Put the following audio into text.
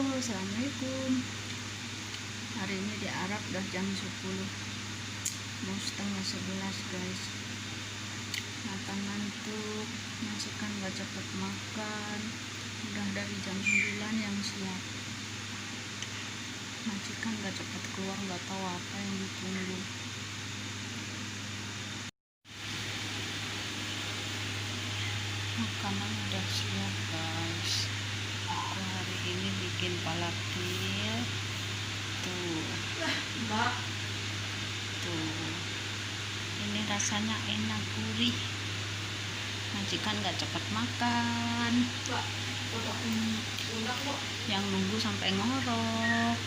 Assalamualaikum. Hari ini di Arab udah jam 10, mau setengah 11 guys. Makan ngantuk, masakan gak cepet makan. Udah dari jam 9 yang siap. Majikan gak cepet keluar, gak tahu apa yang ditunggu. Makanan udah siap guys. Aku hari ini bikin palapil. Tuh, ini rasanya enak, gurih. Majikan gak cepet makan, yang nunggu sampai ngorok.